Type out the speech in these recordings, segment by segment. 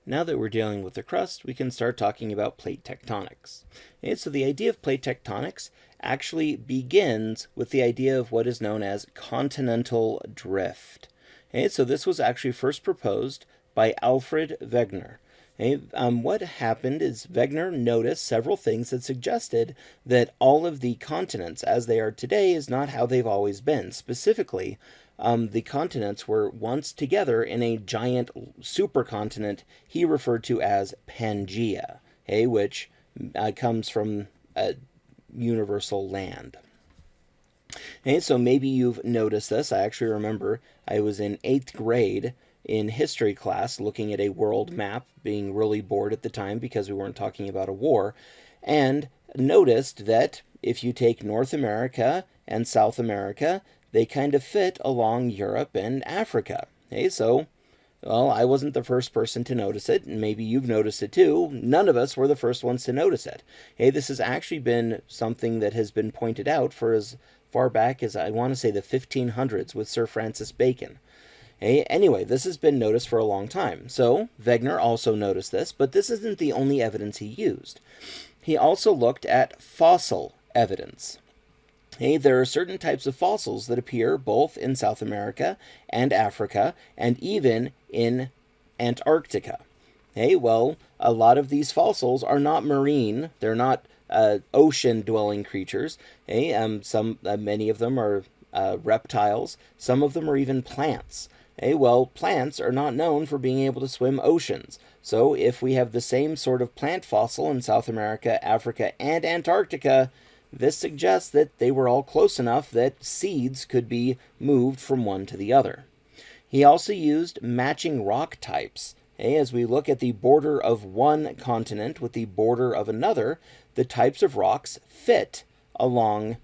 Now that we're dealing with the crust, we can start talking about plate tectonics. Okay, so the idea of plate tectonics actually begins with the idea of what is known as continental drift. Okay, so this was actually first proposed by Alfred Wegener. Okay, what happened is Wegener noticed several things that suggested that all of the continents as they are today is not how they've always been. Specifically, the continents were once together in a giant supercontinent he referred to as Pangaea, okay, which comes from universal land. Okay, so maybe you've noticed this. I actually remember I was in 8th grade in history class looking at a world map, being really bored at the time because we weren't talking about a war, and noticed that if you take North America and South America, they kind of fit along Europe and Africa. Okay, so, well, I wasn't the first person to notice it, and maybe you've noticed it too. None of us were the first ones to notice it. Okay, this has actually been something that has been pointed out for as far back as I want to say the 1500s with Sir Francis Bacon. Okay, anyway, this has been noticed for a long time. So Wegener also noticed this, but this isn't the only evidence he used. He also looked at fossil evidence. Okay, there are certain types of fossils that appear both in South America and Africa, and even in Antarctica. Okay, well, a lot of these fossils are not marine; they're not ocean-dwelling creatures. Okay, many of them are reptiles. Some of them are even plants. Okay, well, plants are not known for being able to swim oceans. So if we have the same sort of plant fossil in South America, Africa, and Antarctica, this suggests that they were all close enough that seeds could be moved from one to the other. He also used matching rock types. Okay, as we look at the border of one continent with the border of another, the types of rocks fit along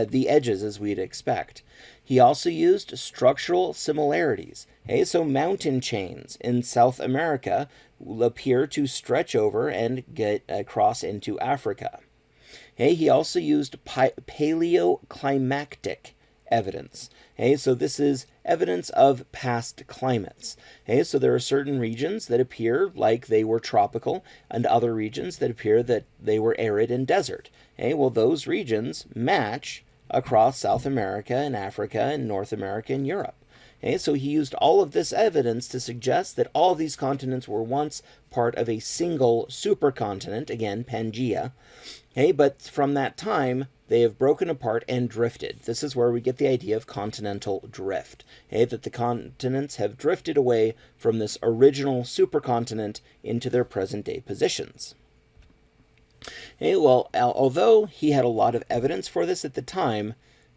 the edges as we'd expect. He also used structural similarities. Okay, so mountain chains in South America will appear to stretch over and get across into Africa. Okay, he also used paleoclimatic evidence. Okay, so this is evidence of past climates. Okay, so there are certain regions that appear like they were tropical and other regions that appear that they were arid and desert. Okay, well, those regions match across South America and Africa and North America and Europe. Okay, so he used all of this evidence to suggest that all of these continents were once part of a single supercontinent, again, Pangaea. Okay, but from that time, they have broken apart and drifted. This is where we get the idea of continental drift. Okay, that the continents have drifted away from this original supercontinent into their present-day positions. Okay, well, although he had a lot of evidence for this at the time,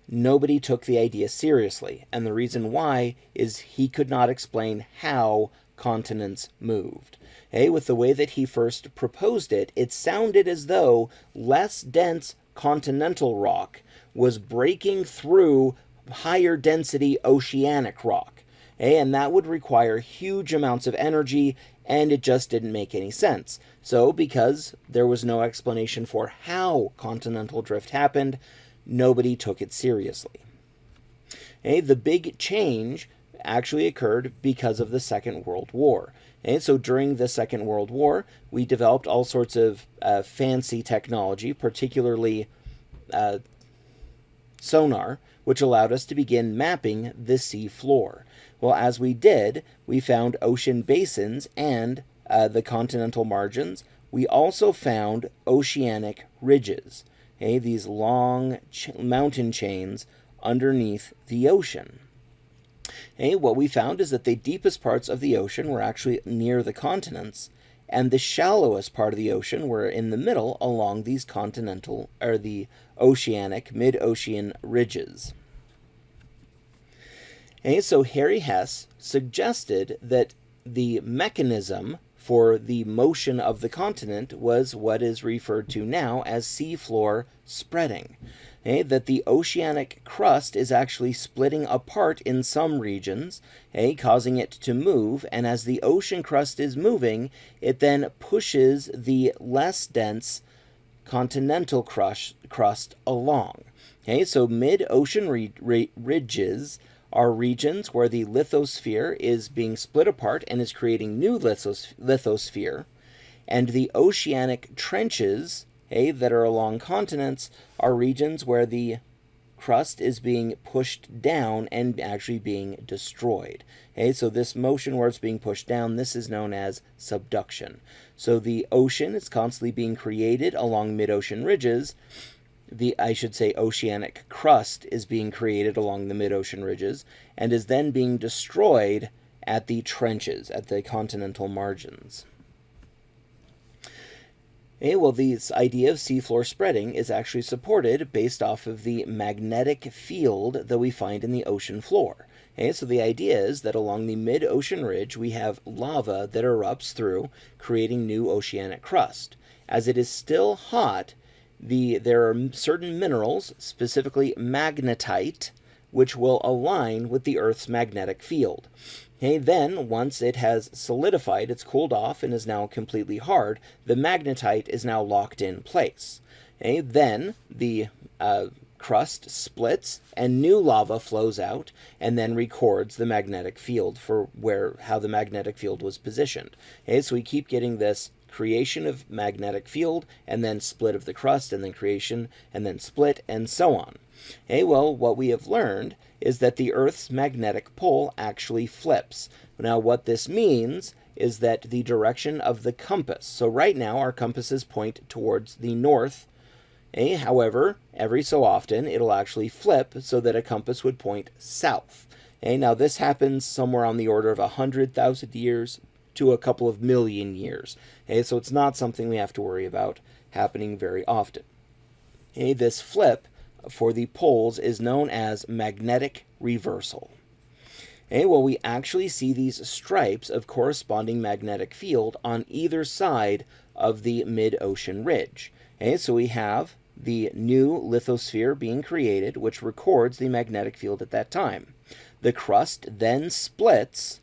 nobody took the idea seriously, and the reason why is he could not explain how continents moved. Okay, with the way that he first proposed it, it sounded as though less dense continental rock was breaking through higher density oceanic rock. Okay, and that would require huge amounts of energy, and it just didn't make any sense. So, because there was no explanation for how continental drift happened, nobody took it seriously. Okay, the big change actually occurred because of the Second World War. Okay, so during the Second World War, we developed all sorts of fancy technology, particularly sonar, which allowed us to begin mapping the sea floor. Well, as we did, we found ocean basins and the continental margins. We also found oceanic ridges. Okay, these long mountain chains underneath the ocean. Okay, what we found is that the deepest parts of the ocean were actually near the continents, and the shallowest part of the ocean were in the middle along these continental, or the oceanic, mid-ocean ridges. Okay, so Harry Hess suggested that the mechanism for the motion of the continent was what is referred to now as seafloor spreading. Okay, that the oceanic crust is actually splitting apart in some regions, okay, causing it to move, and as the ocean crust is moving, it then pushes the less dense continental crust along. Okay, so mid-ocean ridges are regions where the lithosphere is being split apart and is creating new lithosphere, and the oceanic trenches, that are along continents, are regions where the crust is being pushed down and actually being destroyed. So this motion where it's being pushed down, this is known as subduction. So the ocean is constantly being created along mid-ocean ridges. Oceanic crust is being created along the mid-ocean ridges and is then being destroyed at the trenches, at the continental margins. This idea of seafloor spreading is actually supported based off of the magnetic field that we find in the ocean floor. So the idea is that along the mid-ocean ridge, we have lava that erupts through, creating new oceanic crust. As it is still hot, there are certain minerals, specifically magnetite, which will align with the Earth's magnetic field. Then, once it has solidified, it's cooled off and is now completely hard, the magnetite is now locked in place. Then the crust splits and new lava flows out and then records the magnetic field for how the magnetic field was positioned. So we keep getting this creation of magnetic field and then split of the crust and then creation and then split and so on. What we have learned is that the Earth's magnetic pole actually flips. Now what this means is that the direction of the compass, so right now our compasses point towards the north. However, every so often it'll actually flip so that a compass would point south. Now this happens somewhere on the order of 100,000 years to a couple of million years. So it's not something we have to worry about happening very often. This flip for the poles is known as magnetic reversal. We actually see these stripes of corresponding magnetic field on either side of the mid-ocean ridge. So we have the new lithosphere being created, which records the magnetic field at that time. The crust then splits.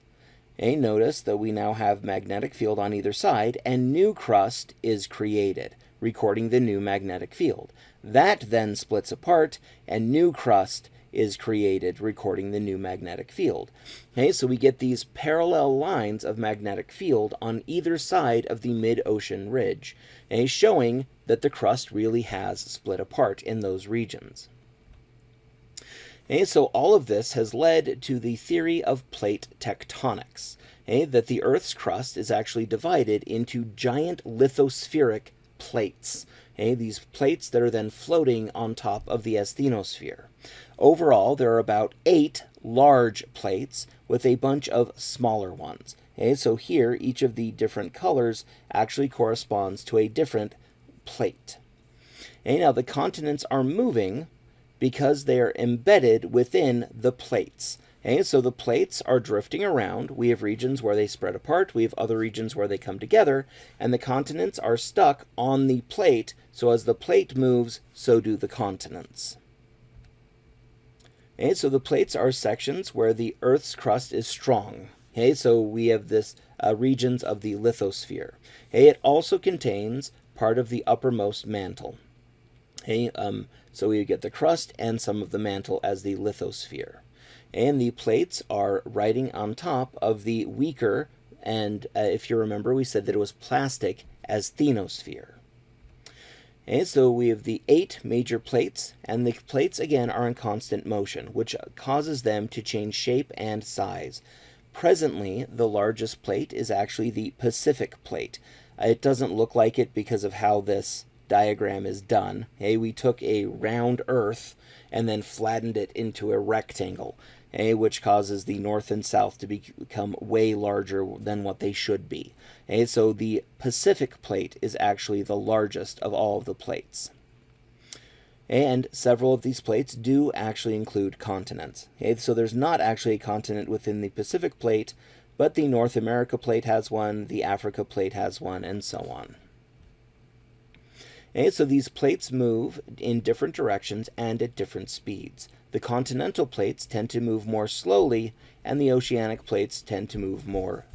Notice that we now have magnetic field on either side, and new crust is created, recording the new magnetic field. That then splits apart, and new crust is created, recording the new magnetic field. So we get these parallel lines of magnetic field on either side of the mid-ocean ridge, showing that the crust really has split apart in those regions. So all of this has led to the theory of plate tectonics, that the Earth's crust is actually divided into giant lithospheric plates. These plates that are then floating on top of the asthenosphere. Overall, there are about 8 large plates with a bunch of smaller ones. So here, each of the different colors actually corresponds to a different plate. Now the continents are moving because they are embedded within the plates. So the plates are drifting around. We have regions where they spread apart. We have other regions where they come together. And the continents are stuck on the plate. So as the plate moves, so do the continents. So the plates are sections where the Earth's crust is strong. So we have this regions of the lithosphere. It also contains part of the uppermost mantle. So we get the crust and some of the mantle as the lithosphere. And the plates are riding on top of the weaker, and if you remember, we said that it was plastic, asthenosphere. So we have the 8 major plates, and the plates again are in constant motion, which causes them to change shape and size. Presently, the largest plate is actually the Pacific plate. It doesn't look like it because of how this diagram is done. We took a round Earth and then flattened it into a rectangle, which causes the north and south to become way larger than what they should be. So the Pacific plate is actually the largest of all of the plates. And several of these plates do actually include continents. So there's not actually a continent within the Pacific plate, but the North America plate has one, the Africa plate has one, and so on. So these plates move in different directions and at different speeds. The continental plates tend to move more slowly, and the oceanic plates tend to move more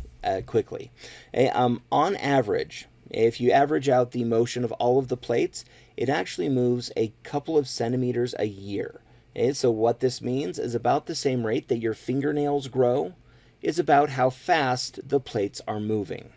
quickly. On average, if you average out the motion of all of the plates, it actually moves a couple of centimeters a year. Okay, so what this means is about the same rate that your fingernails grow is about how fast the plates are moving.